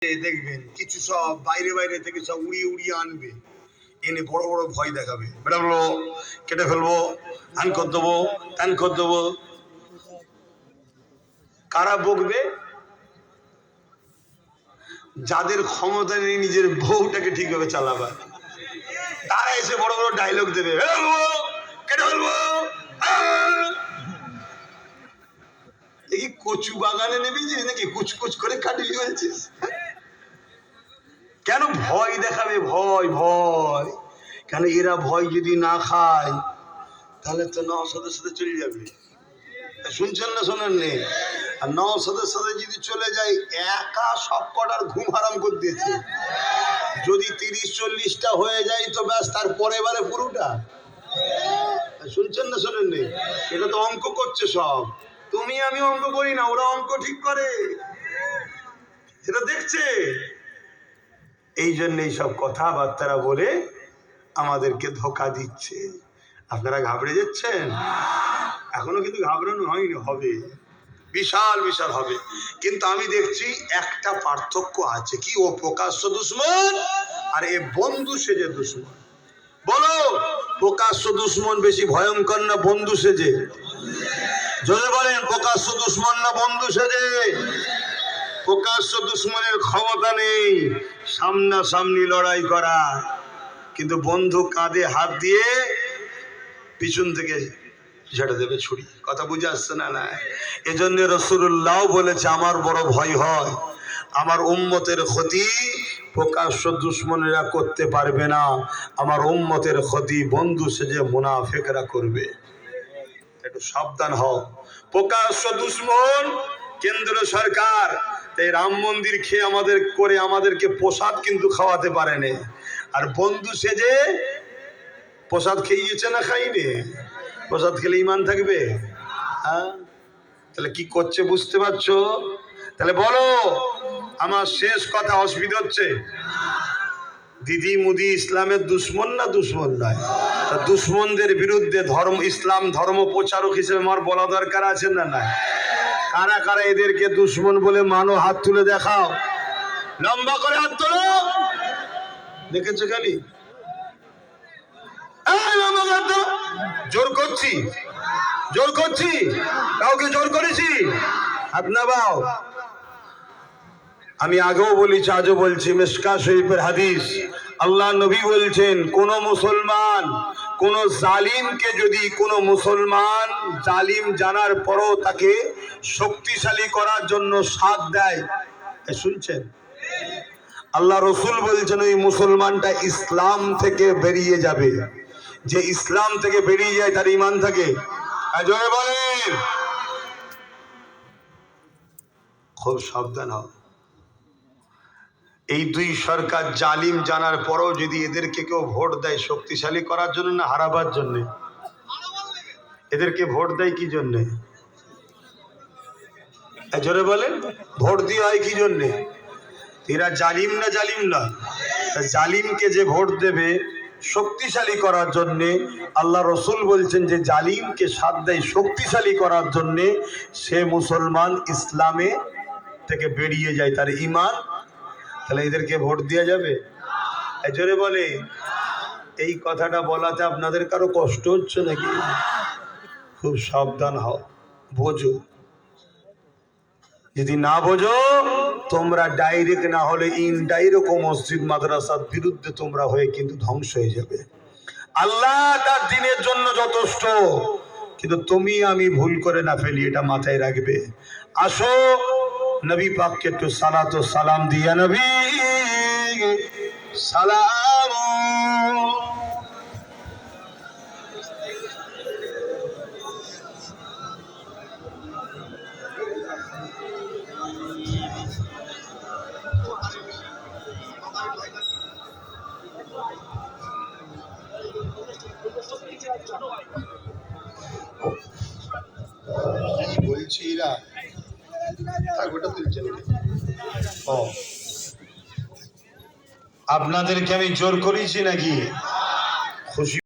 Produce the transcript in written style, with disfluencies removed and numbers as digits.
দেখবেন কিছু সব বাইরে বাইরে থেকে সব উড়িয়ে উড়িয়ে আনবে, এনে বড় বড় ভয় দেখাবে, বেটা বলবো, কেটে ফেলবো, ধান কর দেবো, ধান কর দেবো। কারা বকবে? যাদের ক্ষমতা নেই নিজের বউটাকে ঠিকভাবে চালাবার, তারা এসে বড় বড় ডায়লগ দেবে, কেটে ফেলবো। দেখি কচু বাগানে নেমেছিস নাকি কুচকুচ করে কাটবি হয়েছিস? কেন ভয় দেখাবে? ভয় ভয় কেন? এরা ভয় যদি না খায় তাহলে তো নওশাদের সাথে চলে যাবে। শুনছেন না শোনেন নেই? আর নওশাদের সাথে যদি চলে যায়, একা সব কটার ঘুম হারাম করে দিয়েছে। যদি 30-40টা হয়ে যায় তো ব্যাস, তার পরের বারে পুরোটা। শুনছেন না শোনেন নেই? এটা তো অঙ্ক করছে সব। তুমি আমি অঙ্ক করি না, ওরা অঙ্ক ঠিক করে, সেটা দেখছে। এই জন্য এইসব কথাবার্তা বলে আমাদেরকে ধোকা দিচ্ছে। আপনারা ঘাবড়ে যাচ্ছেন? এখনো কিন্তু ঘাবড়ানো হয়নি, হবে, বিশাল বিশাল হবে। কিন্তু আমি দেখছি একটা পার্থক্য আছে। কি? ও প্রকাশ্য দুশ্মন আর এ বন্ধু সেজে দুশ্মন। বলো, প্রকাশ্য দুশ্মন বেশি ভয়ঙ্কর না বন্ধু সেজে? যদি বলেন প্রকাশ্য দুশ্মন না বন্ধু সেজে? প্রকাশ্য দুশ্মনের ক্ষমতা নেই সামনাসামনি লড়াই করা, কিন্তু বন্ধু কাঁধে হাত দিয়ে পিছন থেকে ঝেড়ে দেবে ছুরি। কথা বুঝে আসছে না? না, এজন্য রাসূলুল্লাহ বলেছে, আমার বড় ভয় হয় আমার উম্মতের ক্ষতি প্রকাশ্য দুশ্মনেরা করতে পারবে না, আমার উম্মতের ক্ষতি বন্ধু সেজে মুনাফিকরা করবে। একটু সাবধান হও। প্রকাশ্য দুশ্মন কেন্দ্র সরকার, তাই রাম মন্দির খেয়ে আমাদেরকে প্রসাদ কিন্তু খাওয়াতে পারেনি। আর বন্ধু সেজে প্রসাদ খেয়েছে না খাইনি? প্রসাদ খেলে ইমান থাকবে? হ্যাঁ, তাহলে কি করছে বুঝতে পারছো? তাহলে বলো, আমার শেষ কথা, অসুবিধা হচ্ছে? দিদি মুদি ইসলামের দুশ্মন না দুশ্মন নয়? দুশ্মনদের বিরুদ্ধে ইসলাম ধর্ম প্রচারক হিসেবে আমার বলা দরকার আছে না? নাই? কারা কারা এদেরকে দুশ্মন বলে মানো? হাত তুলে দেখাও, লম্বা করে হাত তোলো। দেখেছো খালি? জোর করছি? জোর করছি? কাউকে জোর করেছি? হাত নামাও। আমি আগেও বলেছি, আজও বলছি, মিশকাত শরীফের হাদিস, আল্লাহ নবী বলছেন, কোন মুসলমান কোন জালিমকে যদি কোন মুসলমান জালিম জানার পরও তাকে শক্তিশালী করার জন্য সাথ দেয়, শুনছেন? আল্লাহ রসুল বলছেন ওই মুসলমানটা ইসলাম থেকে বেরিয়ে যাবে। যে ইসলাম থেকে বেরিয়ে যায় তার ঈমান থাকে? জোরে বলেন। খুব সাবধান হও। এই দুই সরকার জালিম জানার পরও যদি এদেরকে কেউ ভোট দেয় শক্তিশালী করার জন্য না হারাবার জন্য? এদেরকে ভোট দেয় কি জন্যে? জোরে বলেন। ভোট দিয়ে হয় কি জন্যে? এরা জালিম না জালিম না? জালিমকে যে ভোট দেবে শক্তিশালী করার জন্যে, আল্লাহ রসুল বলছেন যে জালিমকে সাথ দেয় শক্তিশালী করার জন্যে, সে মুসলমান ইসলামে থেকে বেরিয়ে যায়, তার ঈমান। তাহলে এদেরকে ভোট দেওয়া যাবে? জোরে বলে। এই কথাটা বলাতে আপনাদের কারো কষ্ট হচ্ছে নাকি? খুব সাবধান হও, বোঝো। যদি না বোঝো, তোমরা ডাইরেক্ট না হলে ইনডাইরেক্ট মসজিদ মাদ্রাসার বিরুদ্ধে তোমরা হয়ে কিন্তু ধ্বংস হয়ে যাবে। আল্লাহ তার দ্বীনের জন্য যথেষ্ট, কিন্তু তুমি আমি ভুল করে না ফেলি, এটা মাথায় রাখবে। আসো নবী পাককে একটু সালাত ও সালাম দিয়া, নবী সালাম। বলছি এরা আপনাদেরকে আমি জোর করেছি নাকি? খুশি